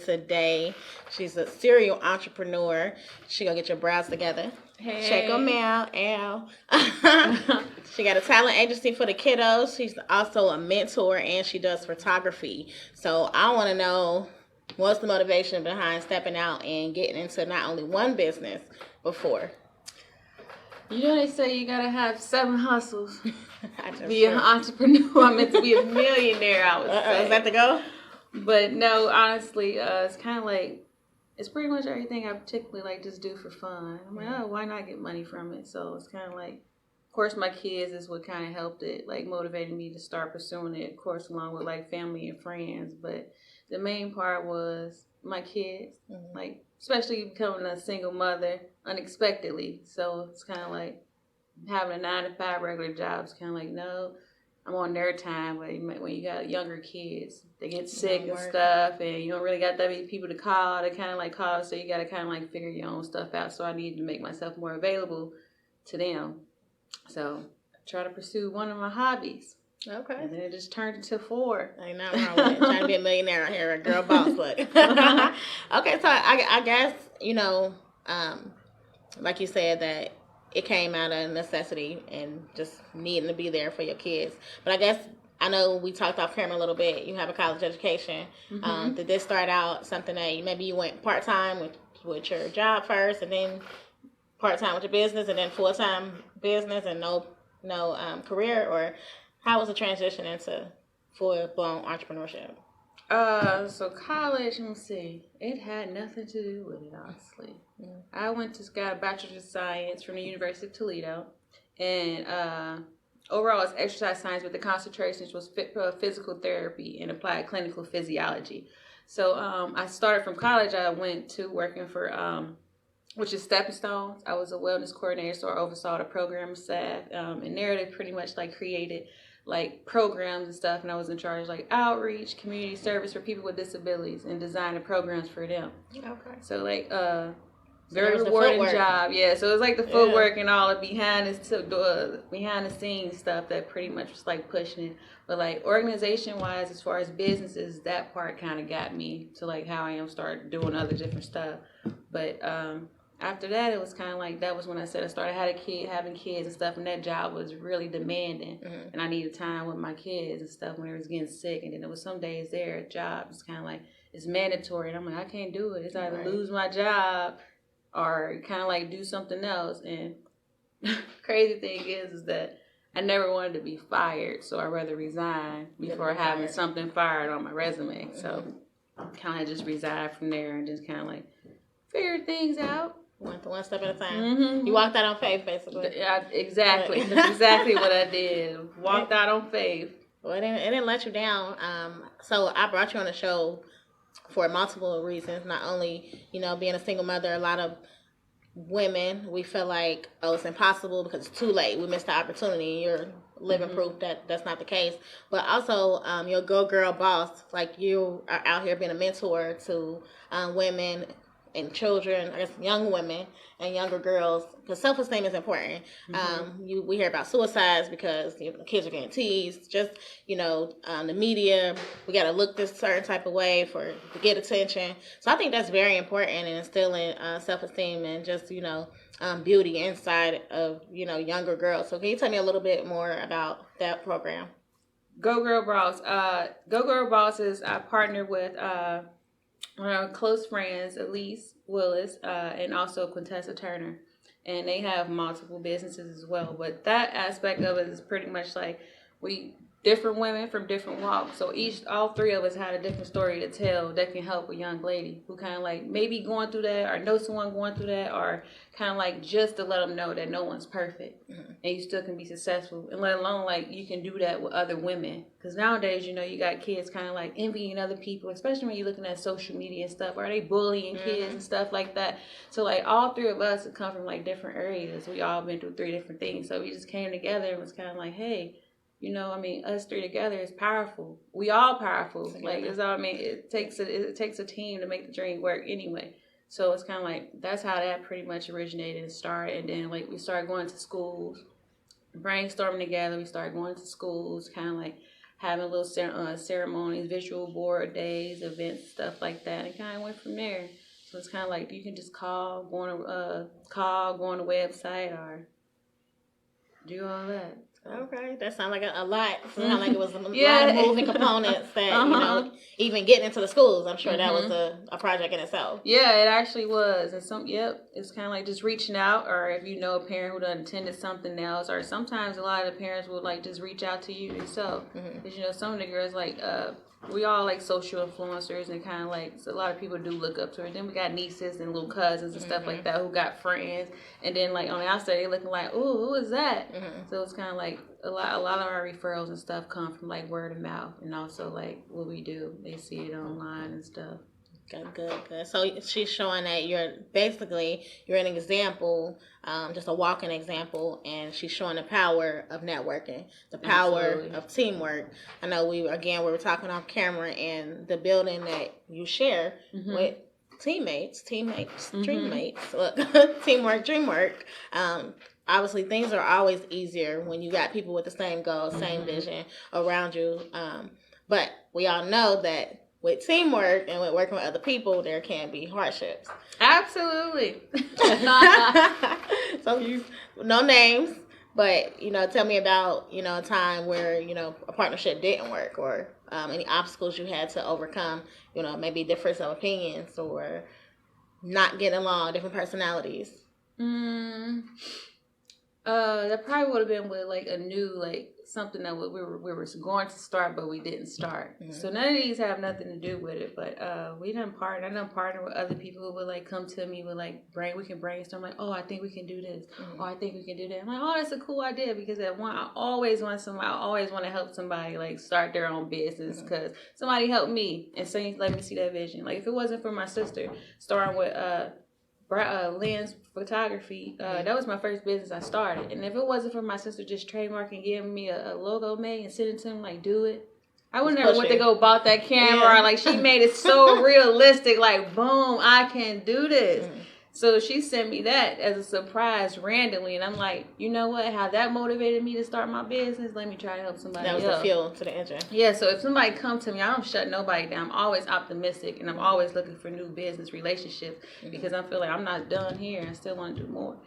Today. She's a serial entrepreneur. She gonna get your brows together. Hey. Check them out. Al. She got a talent agency for the kiddos. She's also a mentor and she does photography. So I want to know what's the motivation behind stepping out and getting into not only one business before. You know they say you gotta have 7 hustles to be an entrepreneur. I meant to be a millionaire. I was saying. Is that the goal? But no, honestly, it's kind of like, it's pretty much everything I particularly like just do for fun. I'm like, oh, why not get money from it? So it's kind of like, of course, my kids is what kind of helped it, like motivated me to start pursuing it, of course, along with like family and friends. But the main part was my kids, like especially becoming a single mother unexpectedly. So it's kind of like having a 9-to-5 regular job. It's kind of like, no, I'm on their time, but when you got younger kids, they get sick and stuff, and you don't really got that many people to call. They kind of like call, so you got to kind of like figure your own stuff out. So I needed to make myself more available to them. So I try to pursue one of my hobbies. Okay. And then it just turned into 4. Ain't nothing wrong with it. Trying to be a millionaire out here, a girl boss. But okay, so I guess, like you said, that it came out of necessity and just needing to be there for your kids. But I guess, I know we talked off camera a little bit. You have a college education. Did this start out something that maybe you went part-time with your job first, and then part-time with your business, and then full-time business and no career? Or how was the transition into full-blown entrepreneurship? So college, let me see. It had nothing to do with it, honestly. I got a bachelor's of science from the University of Toledo, and overall it's exercise science with the concentration, which was physical therapy and applied clinical physiology. So I started from college. I went to working for, which is Stepping Stones. I was a wellness coordinator, so I oversaw the program staff, and there they pretty much like created like programs and stuff, and I was in charge of like outreach, community service for people with disabilities, and designing programs for them. Okay. So like very rewarding job. Yeah. So it was like the footwork and all the behind the scenes stuff that pretty much was like pushing it. But like organization wise, as far as businesses, that part kind of got me to like how I am start doing other different stuff. But after that, it was kind of like, that was when I said I started having kids and stuff, and that job was really demanding, and I needed time with my kids and stuff when they was getting sick. And then there was some days there at job, it's kind of like, it's mandatory, and I'm like, I can't do it. It's either lose my job or kind of like do something else. And crazy thing is that I never wanted to be fired, so I'd rather resign before having something fired on my resume. So kind of just resigned from there and just kind of like figured things out. One step at a time. You walked out on faith, basically. Yeah, exactly. That's exactly what I did. Walked out on faith. Well, it didn't let you down. So I brought you on the show for multiple reasons. Not only, being a single mother, a lot of women, we feel like, it's impossible because it's too late. We missed the opportunity. You're living proof that that's not the case. But also, your Go Girl boss, like you are out here being a mentor to women and children, I guess young women and younger girls, because self-esteem is important. We hear about suicides because kids are getting teased. Just, the media, we got to look this certain type of way to get attention. So I think that's very important in instilling self-esteem and just, beauty inside of, younger girls. So can you tell me a little bit more about that program? Go Girl Boss. Go Girl Boss is I partner with close friends, Elise Willis, and also Quintessa Turner. And they have multiple businesses as well. But that aspect of it is pretty much like we different women from different walks. So all three of us had a different story to tell that can help a young lady who kind of like maybe going through that or know someone going through that, or kind of like just to let them know that no one's perfect and you still can be successful, and let alone like you can do that with other women. Because nowadays, you got kids kind of like envying other people, especially when you're looking at social media and stuff. Are they bullying kids and stuff like that? So like all three of us come from like different areas. We all been through three different things. So we just came together and was kind of like, hey, us three together is powerful. We all powerful. Like, it's all, it takes a team to make the dream work anyway. So it's kind of like, that's how that pretty much originated and started. And then like we started going to schools, brainstorming together. We started going to schools, kind of like having little ceremonies, visual board days, events, stuff like that. And kind of went from there. So it's kind of like you can just call, go on the website, or do all that. Okay, that sounds like a lot. It sounds like it was a lot of moving components that, even getting into the schools, I'm sure that was a project in itself. Yeah, it actually was. And it's kind of like just reaching out, or if you know a parent who done attended something else, or sometimes a lot of the parents would like just reach out to you yourself. Because, some of the girls like, we all like social influencers, and kind of like, so a lot of people do look up to her. Then we got nieces and little cousins and stuff like that who got friends, and then like on the outside they looking like, ooh, who is that? So it's kind of like a lot of our referrals and stuff come from like word of mouth, and also like what we do, they see it online and stuff. Good. So she's showing that you're an example, just a walking example, and she's showing the power of networking, the power of teamwork. I know we were talking off camera, and the building that you share with teammates, dreammates. Look, teamwork, dreamwork. Obviously, things are always easier when you got people with the same goal, same vision around you. But we all know that with teamwork and with working with other people, there can be hardships. Absolutely. So, no names, but, tell me about, a time where, a partnership didn't work, or any obstacles you had to overcome, maybe difference of opinions or not getting along, different personalities. That probably would have been with like a new, like something that we were going to start, but we didn't start. So none of these have nothing to do with it. But I done partner with other people who would like come to me with like we can brainstorm, like, oh, I think we can do this. Oh, I think we can do that. I'm like, oh, that's a cool idea, because I always want to help somebody like start their own business, because somebody helped me and let me see that vision. Like if it wasn't for my sister starting with Lynn's photography, that was my first business I started. And if it wasn't for my sister just trademarking, giving me a logo made and sending to him like, do it, I would never went to go bought that camera. Like she made it so realistic, like boom, I can do this. So she sent me that as a surprise randomly, and I'm like, you know what? How that motivated me to start my business. Let me try to help somebody else. That was the fuel to the engine. Yeah. So if somebody come to me, I don't shut nobody down. I'm always optimistic, and I'm always looking for new business relationships, because I feel like I'm not done here. I still want to do more.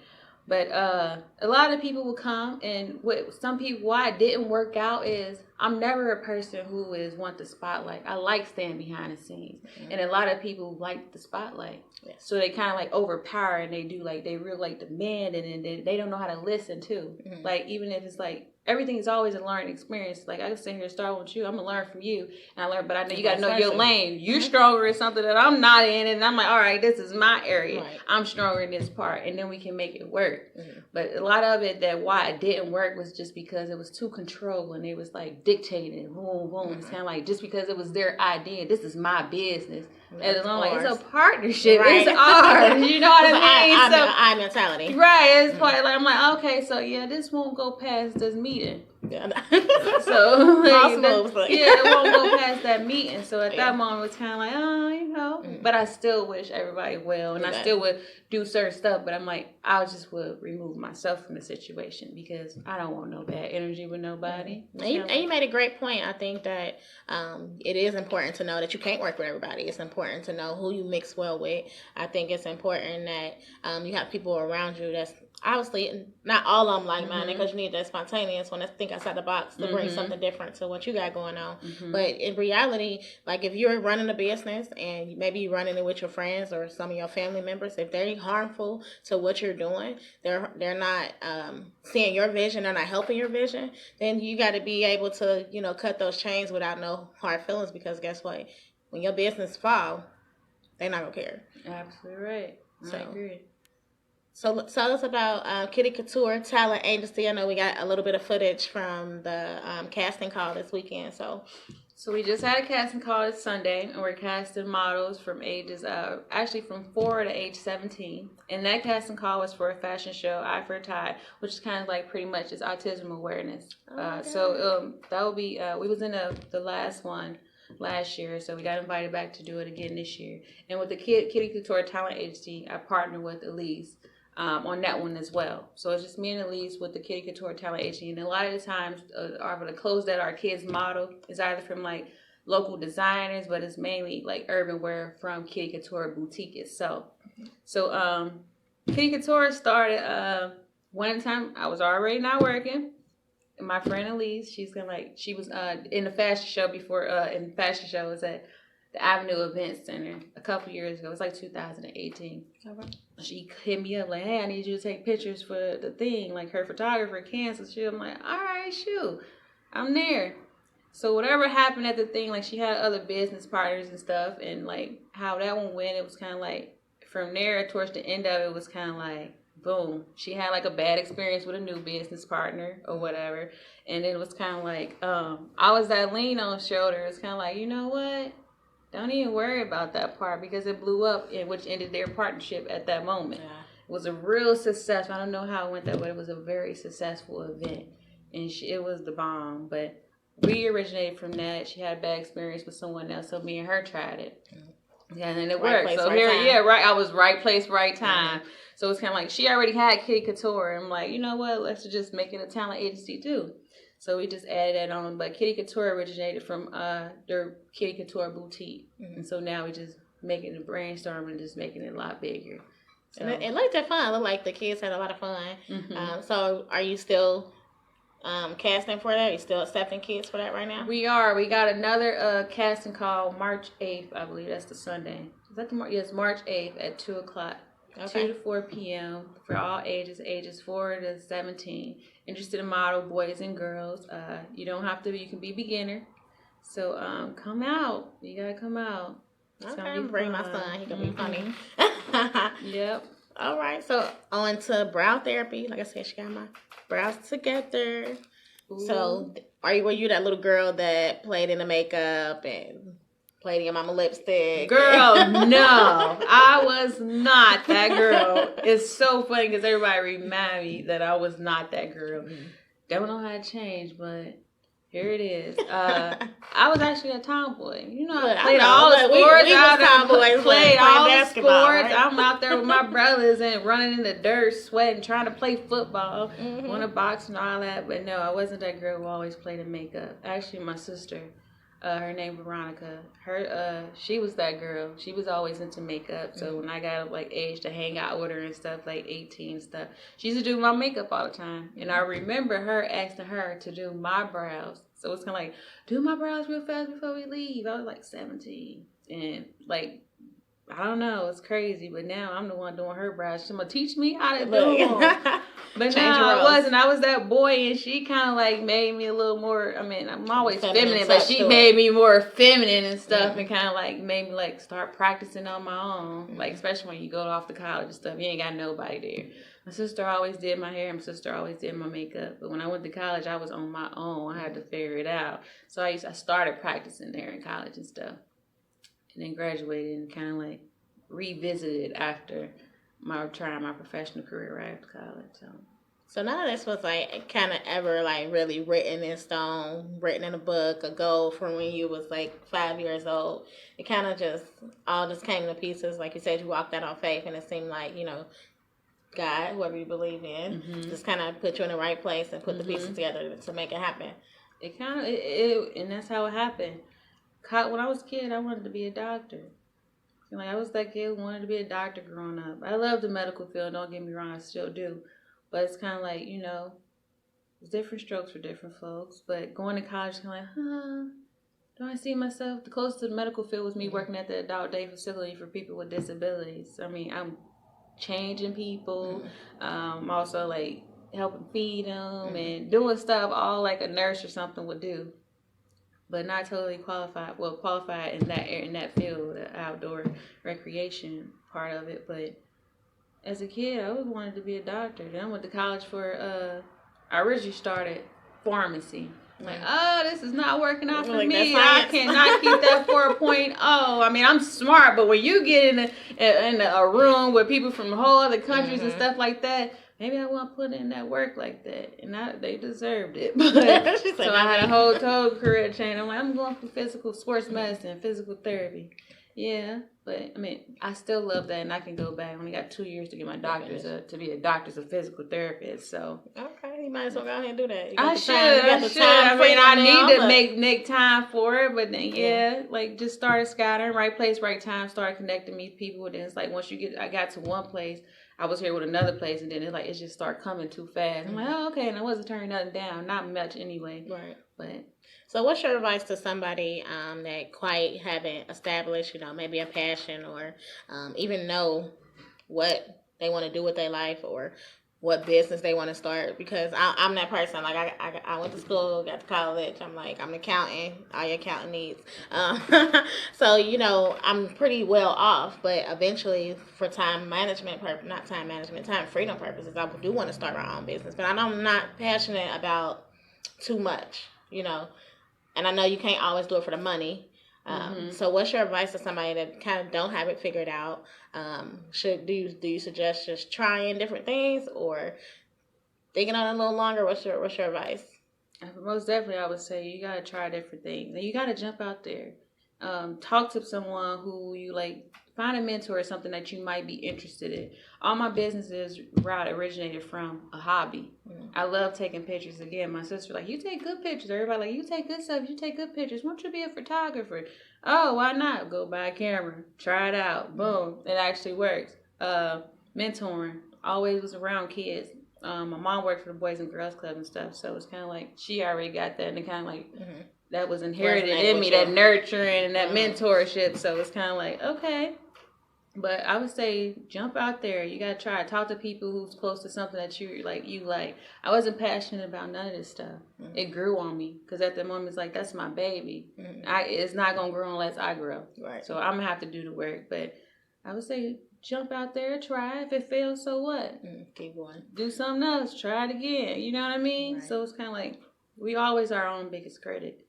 But a lot of people will come, and why it didn't work out is I'm never a person who want the spotlight. I like staying behind the scenes, and a lot of people like the spotlight. Yes. So they kind of like overpower, and they do like they real like demand, and then they don't know how to listen too. Like even if it's like everything is always a learning experience. Like I can sit here and start with you. I'm gonna learn from you, and I learn. But I know you gotta know your lane. You're stronger in something that I'm not in, and I'm like, all right, this is my area. Right. I'm stronger in this part, and then we can make it work. But a lot of it why it didn't work was just because it was too controlling. It was like dictating, boom, boom. It's kind of like just because it was their idea. This is my business. And I'm like, it's a partnership. Right. It's ours. You know what I mean? I mentality. Right. It's part like I'm like, okay, so yeah, this won't go past this meeting. Yeah. So it won't go past that meeting. So at that moment, it's kind of like, but I still wish everybody well, and I still would do certain stuff. But I'm like, I just would remove myself from the situation, because I don't want no bad energy with nobody. And you made a great point. I think that it is important to know that you can't work with everybody. It's important to know who you mix well with. I think it's important that you have people around you that's obviously not all of them like minded because you need that spontaneous one to think outside the box to bring something different to what you got going on. But in reality, like if you're running a business and maybe you're running it with your friends or some of your family members, if they're harmful to what you're doing, they're not seeing your vision, they're not helping your vision, then you got to be able to, you know, cut those chains without no hard feelings, because guess what, when your business fall, they're not gonna care. Absolutely right. I agree. So tell us about Kitty Couture Talent Agency. I know we got a little bit of footage from the casting call this weekend. So we just had a casting call this Sunday, and we're casting models from ages actually from 4 to age 17. And that casting call was for a fashion show, Eye for a Tie, which is kind of like pretty much is autism awareness. So that will be we was in the last one last year, so we got invited back to do it again this year. And with the Kitty Couture Talent Agency, I partnered with Elise on that one as well. So it's just me and Elise with the Kitty Couture Talent Agency. And a lot of the times, the clothes that our kids model is either from like local designers, but it's mainly like urban wear from Kitty Couture Boutique itself. So Kitty Couture started one time I was already not working. And my friend Elise, she was in the fashion show before, in the fashion show was at the Avenue Event Center a couple years ago. It was like 2018. Okay. She hit me up like, hey, I need you to take pictures for the thing. Like her photographer canceled. I'm like, all right, shoot, I'm there. So whatever happened at the thing, like she had other business partners and stuff, and like how that one went, it was kind of like from there towards the end of it was kind of like boom. She had like a bad experience with a new business partner or whatever, and it was kind of like I was that lean on shoulder. It's kind of like, you know what? Don't even worry about that part because it blew up, which ended their partnership at that moment. Yeah. It was a real success. I don't know how it went that way. It was a very successful event, and it was the bomb. But we originated from that. She had a bad experience with someone else, so me and her tried it. Yeah, and it worked. So here, right. I was right place, right time. Mm-hmm. So it's kind of like she already had Kitty Couture. I'm like, you know what? Let's just make it a talent agency too. So we just added that on. But Kitty Couture originated from their Kitty Couture Boutique. Mm-hmm. And so now we just making the brainstorm and just making it a lot bigger. So. And it looked fun. It looked like the kids had a lot of fun. Mm-hmm. So are you still casting for that? Are you still accepting kids for that right now? We are. We got another casting call March 8th, I believe. That's the Sunday. Is that the Yes, March 8th at 2 o'clock. Okay. 2 to 4 p.m. for all ages 4 to 17. Interested in model, boys and girls. You don't have to. You can be beginner. So come out. You gotta come out. It's okay, bring my son. He gonna be funny. Yep. All right. So on to brow therapy. Like I said, she got my brows together. Ooh. So were you that little girl that played in the makeup and played in your mama lipstick? Girl, no. I was not that girl. It's so funny because everybody remind me that I was not that girl. Mm-hmm. Don't know how to change, but here it is. I was actually a tomboy. You know, I played all the sports. We played all the sports. Right? I'm out there with my brothers and running in the dirt, sweating, trying to play football, want to box and all that. But no, I wasn't that girl who always played in makeup. Actually, my sister, her name Veronica, she was that girl. She was always into makeup. So when I got like age to hang out with her and stuff, like 18 and stuff, she used to do my makeup all the time. And I remember her asking her to do my brows. So it's kind of like, do my brows real fast before we leave. I was like 17. And like, I don't know, it's crazy. But now I'm the one doing her brows. She's going to teach me how to do them. But no, I wasn't. I was that boy, and she kind of like made me a little more. I mean, I'm always feminine, but she made me more feminine and stuff, and kind of like made me like start practicing on my own. Like especially when you go off to college and stuff, you ain't got nobody there. My sister always did my hair. My sister always did my makeup. But when I went to college, I was on my own. I had to figure it out. So I started practicing there in college and stuff, and then graduated and kind of like revisited after trying my professional career right after college. So none of this was like kind of ever like really written in stone, written in a book, a goal from when you was like 5 years old. It kind of just all just came to pieces. Like you said, you walked out on faith, and it seemed like, you know, God, whoever you believe in, just kind of put you in the right place and put the pieces together to make it happen. It kind of and that's how it happened. When I was a kid, I wanted to be a doctor. Like I was that kid who wanted to be a doctor growing up. I love the medical field. Don't get me wrong, I still do. But it's kind of like, you know, different strokes for different folks. But going to college is kind of like, do I see myself? The closest to the medical field was me working at the adult day facility for people with disabilities. I mean, I'm changing people. Also, like, helping feed them and doing stuff all like a nurse or something would do. But not totally qualified. Well, qualified in that field, the outdoor recreation part of it. But as a kid, I always wanted to be a doctor. Then I went to college for, I originally started pharmacy. I'm like, oh, this is not working out for me. I cannot keep that 4.0. I mean, I'm smart, but when you get in a room with people from whole other countries and stuff like that, maybe I won't put in that work like that. And they deserved it. But, so I had a whole career change. I'm like, I'm going for physical sports medicine, physical therapy. Yeah, but I mean, I still love that, and I can go back. I only got 2 years to get my doctor's to be a doctor's of physical therapist. So okay, you might as well go ahead and do that. I should. I mean, I need to make time for it, but then like just started scouting, right place, right time. Started connecting me people, and then it's like once I got to one place, I was here with another place, and then it just started coming too fast. I'm like, oh, okay, and I wasn't turning nothing down, not much anyway. Right, but. So what's your advice to somebody that quite haven't established, maybe a passion or even know what they want to do with their life or what business they want to start? Because I'm that person. Like I went to school, got to college. I'm like, I'm an accountant. All your accountant needs. So, I'm pretty well off. But eventually for time freedom purposes, I do want to start my own business. But I'm not passionate about too much, And I know you can't always do it for the money. So what's your advice to somebody that kind of don't have it figured out? Do you suggest just trying different things or thinking on it a little longer? What's your advice? Most definitely, I would say you got to try different things. And you got to jump out there. Talk to someone who you like. Find a mentor or something that you might be interested in. All my businesses originated from a hobby. I love taking pictures. Again, my sister like, you take good pictures. Everybody like, you take good stuff. You take good pictures. Why don't you be a photographer? Oh, why not? Go buy a camera. Try it out. Boom. It actually works. Mentoring. Always was around kids. My mom worked for the Boys and Girls Club and stuff. So it's kind of like she already got that. And it kind of like... that was inherited in me, that nurturing and that mentorship. So it's kind of like, okay. But I would say jump out there. You got to try to talk to people who's close to something that you like. I wasn't passionate about none of this stuff. It grew on me because at the moment it's like, that's my baby. It's not going to grow unless I grow. Right. So I'm going to have to do the work. But I would say jump out there, try. If it fails, so what? Keep going. Do something else. Try it again. You know what I mean? Right. So it's kind of like we always are our own biggest critic.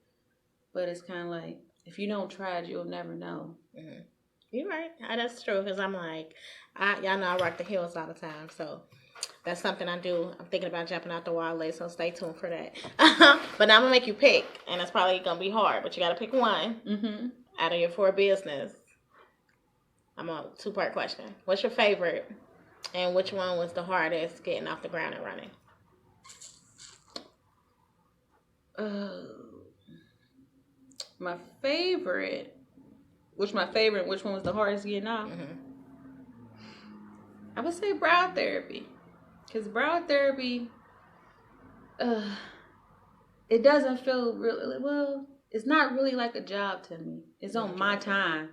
But it's kind of like, if you don't try it, you'll never know. You're right. That's true. Because I'm like, y'all know I rock the hills all the time. So that's something I do. I'm thinking about jumping out the wall later, so stay tuned for that. But now I'm going to make you pick. And it's probably going to be hard. But you got to pick one out of your 4 business. I'm a 2-part question. What's your favorite? And which one was the hardest getting off the ground and running? My favorite. Which one was the hardest getting off? I would say brow therapy. Because brow therapy, it doesn't feel really, well, it's not really like a job to me. It's on my time.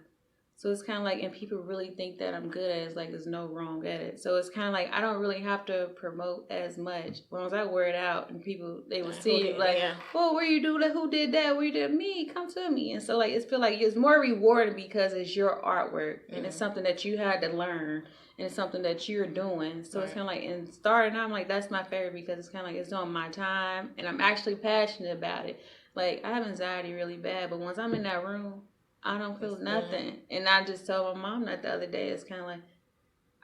So it's kind of like, and people really think that I'm good at it. It's like there's no wrong at it. So it's kind of like I don't really have to promote as much. Once I wear it out and people, they will see like, oh, where you do that? Who did that? Where you did me? Come to me. And so like, it's feel like it's more rewarding because it's your artwork and it's something that you had to learn and it's something that you're doing. So it's kind of like, and starting out, I'm like, that's my favorite because it's kind of like, it's on my time and I'm actually passionate about it. Like I have anxiety really bad, but once I'm in that room, I don't feel nothing. And I just told my mom that the other day. It's kind of like,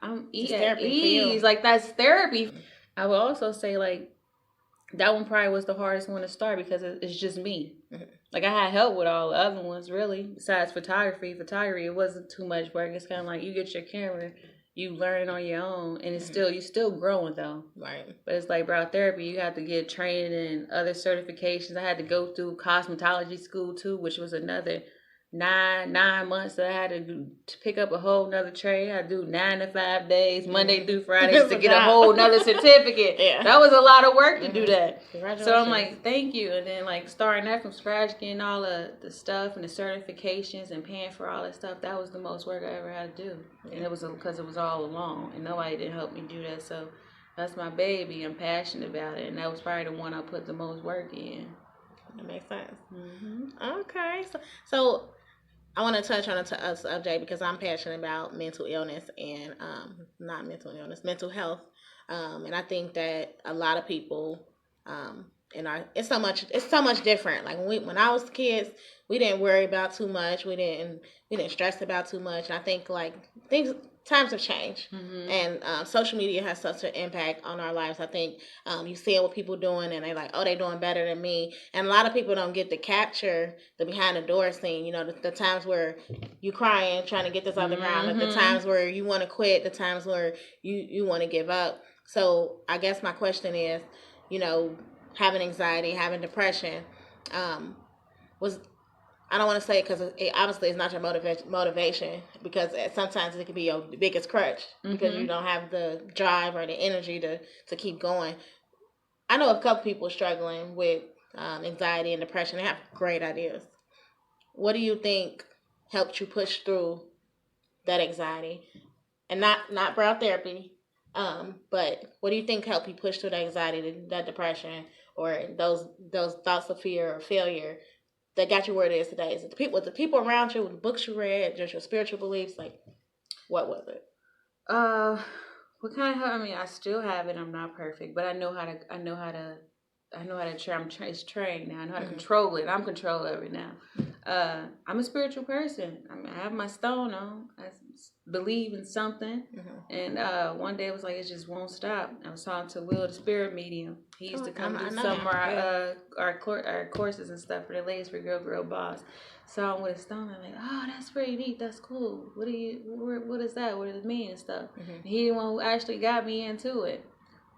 I'm at ease. Like, that's therapy. I would also say, like, that one probably was the hardest one to start because it's just me. Like, I had help with all the other ones, really. Besides photography, it wasn't too much work. It's kind of like you get your camera, you learn it on your own, and it's you still growing, though. Right. But it's like brow therapy. You have to get trained in other certifications. I had to go through cosmetology school, too, which was another nine months that I had to pick up a whole nother trade. I do 9 to 5 days, Monday through Fridays to get a whole nother certificate. Yeah. That was a lot of work to do that. Congratulations. So I'm like, thank you. And then like starting that from scratch, getting all the stuff and the certifications and paying for all that stuff, that was the most work I ever had to do. And it was because it was all alone and nobody didn't help me do that. So that's my baby. I'm passionate about it. And that was probably the one I put the most work in. That makes sense. Okay. So I want to touch on a subject because I'm passionate about mental illness and not mental illness, mental health. And I think that a lot of people it's so much different. Like when I was kids, we didn't worry about too much. We didn't stress about too much. And I think like times have changed, and social media has such an impact on our lives. I think you see what people doing, and they're like, oh, they're doing better than me. And a lot of people don't get to capture the behind the door scene. You know, the times where you crying, trying to get this off the ground, the times where you want to quit, the times where you want to give up. So I guess my question is, you know, having anxiety, having depression, was, I don't want to say it because obviously it's not your motivation, because sometimes it can be your biggest crutch because you don't have the drive or the energy to keep going. I know a couple people struggling with anxiety and depression. They have great ideas. What do you think helped you push through that anxiety? And not brow therapy, but what do you think helped you push through that anxiety, that depression, or those thoughts of fear or failure that got you where it is today? Is it the people around you, the books you read, just your spiritual beliefs? Like, what was it? What kind of help? I mean, I still have it. I'm not perfect, but I know how to it's trained now. I know how to control it. I'm control of it now. I'm a spiritual person. I mean, I have my stone on. I believe in something. And one day it was like, it just won't stop. I was talking to Will, the spirit medium. He used to come do some of our courses and stuff for the ladies for Girl Boss. So I'm with a stone. I'm like, oh, that's pretty neat. That's cool. What is that? What does it mean and stuff? And he the one who actually got me into it.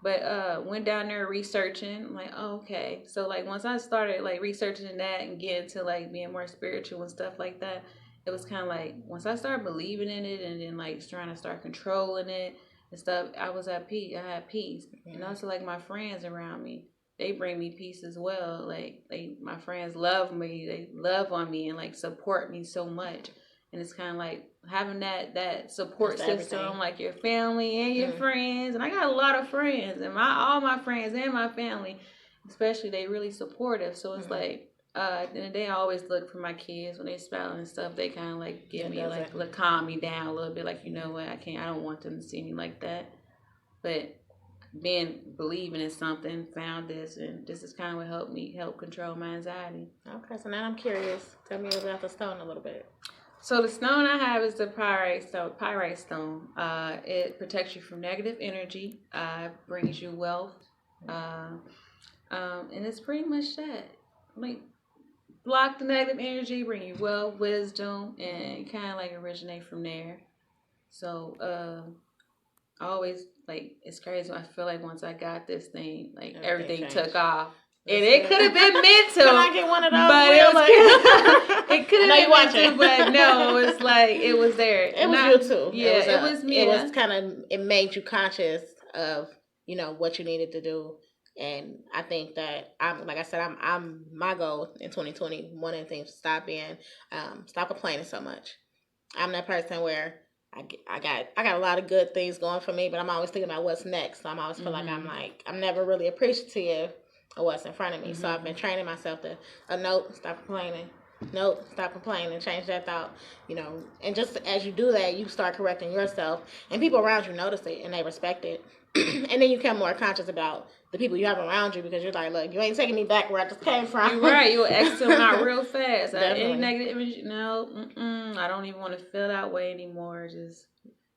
But went down there researching. I'm like, oh, okay. So like once I started like researching that and getting to like being more spiritual and stuff like that, it was kind of like once I started believing in it and then like trying to start controlling it and stuff, I was at peace. I had peace. And also like my friends around me, they bring me peace as well. Like my friends love me. They love on me and like support me so much. And it's kind of like having that support system, like your family and your friends. And I got a lot of friends, and all my friends and my family, especially, they really supportive. So it's like, at the end of the day, I always look for my kids when they smiling and stuff. They kind of like give me like calm me down a little bit. Like, you know what, I don't want them to see me like that. But believing in something, found this, and this is kind of what help control my anxiety. Okay, so now I'm curious. Tell me about the stone a little bit. So the stone I have is the pyrite stone. It protects you from negative energy, brings you wealth, and it's pretty much that. Like, block the negative energy, bring you wealth, wisdom, and kind of like originate from there. So I always, like, it's crazy. I feel like once I got this thing, like everything took off. And it could have been meant to. Can I get one of those? But it could have been meant to, but no, it's like it was there. It was you too. Yeah, it was me. It was kind of, it made you conscious of, you know, what you needed to do. And I think that I'm my goal in 2020, one of the things, stop complaining so much. I'm that person where I got a lot of good things going for me, but I'm always thinking about what's next. So I'm always feel like I'm never really appreciative of what's in front of me. So I've been training myself to nope, stop complaining. Nope, stop complaining. Change that thought, you know. And just as you do that, you start correcting yourself, and people around you notice it and they respect it. And then you become more conscious about the people you have around you, because you're like, look, you ain't taking me back where I just came from. You're right. You'll exit them out real fast. Any negative image, no, I don't even want to feel that way anymore. Just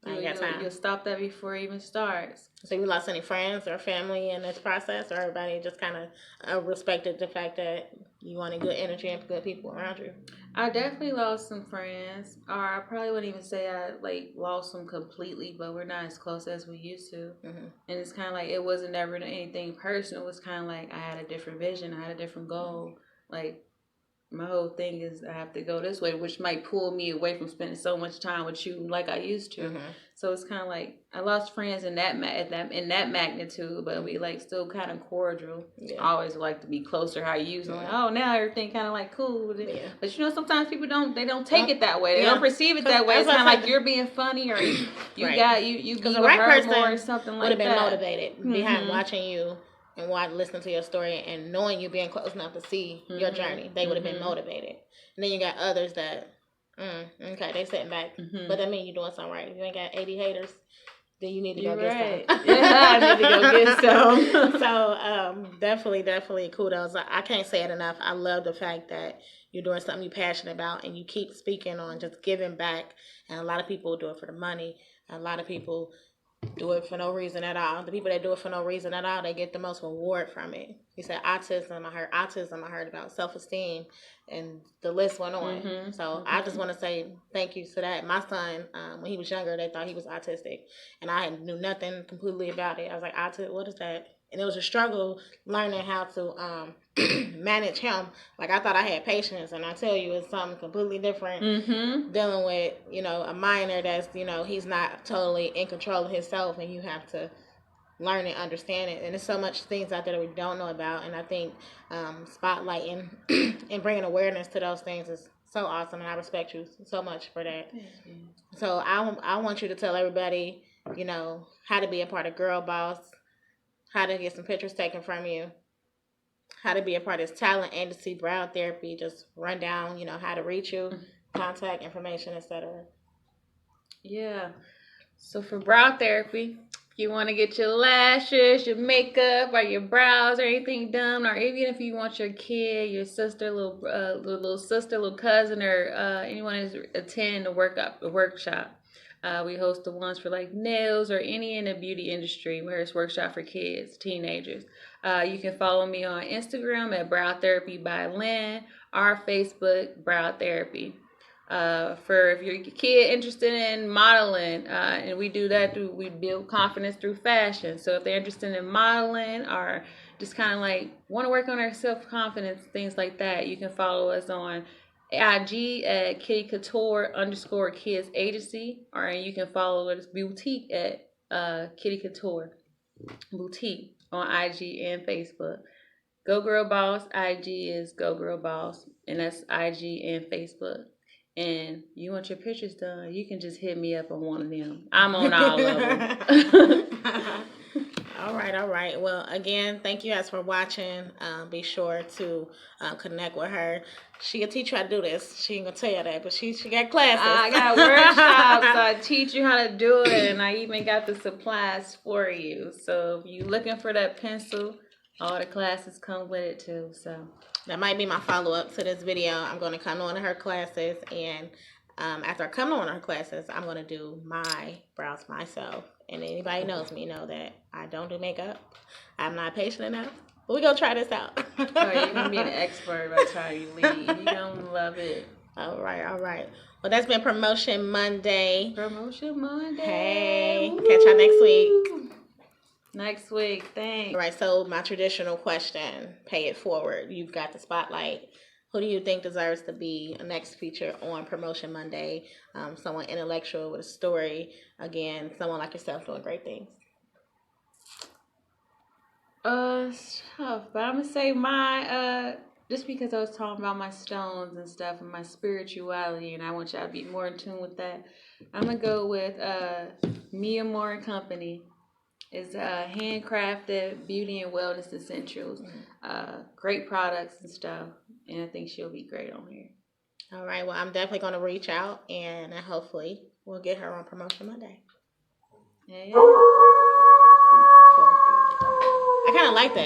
you'll stop that before it even starts. So you lost any friends or family in this process, or everybody just kind of respected the fact that you wanted good energy and good people around you? I definitely lost some friends, or I probably wouldn't even say I lost them completely, but we're not as close as we used to. And it's kind of like it wasn't ever anything personal. It was kind of like I had a different vision, I had a different goal. Like my whole thing is I have to go this way, which might pull me away from spending so much time with you like I used to. So it's kind of like I lost friends in that magnitude, but we like still kind of cordial. I always like to be closer how you used to. Like, oh, now everything kind of like cool with it. But you know, sometimes people don't take it that way. They don't perceive it that way. It's kind of like you're being funny, or you be with the right her person more or something like that. Would have been motivated behind watching you and listening to your story and knowing you being close enough to see your journey. They would have been motivated. And then you got others that, okay, they sitting back. But that means you're doing something right. If you ain't got 80 haters, then you need to go get some. Yeah, I need to go get some. So definitely kudos. I can't say it enough. I love the fact that you're doing something you're passionate about and you keep speaking on just giving back. And a lot of people do it for the money. A lot of people do it for no reason at all. The people that do it for no reason at all, they get the most reward from it. He said autism. I heard about self-esteem, and the list went on. So I just want to say thank you to that. My son, when he was younger, they thought he was autistic, and I knew nothing completely about it. I was like, autism, what is that? And it was a struggle learning how to manage him. Like, I thought I had patience, and I tell you, it's something completely different dealing with, a minor that's, he's not totally in control of himself, and you have to learn and understand it. And there's so much things out there that we don't know about, and I think spotlighting and bringing awareness to those things is so awesome, and I respect you so much for that. So I want you to tell everybody, how to be a part of Girl Boss, how to get some pictures taken from you, how to be a part of this talent agency, Brow Therapy, just run down, how to reach you, contact information, etc. Yeah. So for Brow Therapy, if you want to get your lashes, your makeup, or your brows, or anything done, or even if you want your kid, your sister, little sister, little cousin, or anyone to attend a workshop. We host the ones for like nails or any in the beauty industry where it's workshop for kids, teenagers. You can follow me on Instagram at Brow Therapy by Lynn, or Facebook Brow Therapy. For if your kid interested in modeling, and we do that we build confidence through fashion. So if they're interested in modeling or just kind of like want to work on their self-confidence, things like that, you can follow us on IG at Kitty Couture _Kids Agency, or you can follow us boutique at Kitty Couture Boutique on IG and Facebook. Go Girl Boss, IG is Go Girl Boss, and that's IG and Facebook. And you want your pictures done, you can just hit me up on one of them. I'm on all of them. All right. Well, again, thank you guys for watching. Be sure to connect with her. She can teach you how to do this. She ain't gonna tell you that, but she got classes. I got workshops. I teach you how to do it, and I even got the supplies for you. So if you're looking for that pencil, all the classes come with it too. So that might be my follow-up to this video. I'm going to come on to her classes, and after I come on her classes, I'm going to do my brows myself. And anybody knows me know that I don't do makeup. I'm not patient enough. But we're going to try this out. Oh, you're going to be an expert by the time you leave. You're going to love it. All right. Well, that's been Promotion Monday. Hey, Woo! Catch y'all next week. Thanks. All right, so my traditional question, pay it forward. You've got the spotlight. Who do you think deserves to be a next feature on Promotion Monday? Someone intellectual with a story. Again, someone like yourself doing great things. It's tough, but I'm gonna say my just because I was talking about my stones and stuff and my spirituality, and I want y'all to be more in tune with that. I'm gonna go with Mia Moore and Company. It's handcrafted beauty and wellness essentials, great products and stuff, and I think she'll be great on here. All right, well, I'm definitely going to reach out, and hopefully we'll get her on Promotion Monday. Yeah. I kind of like that.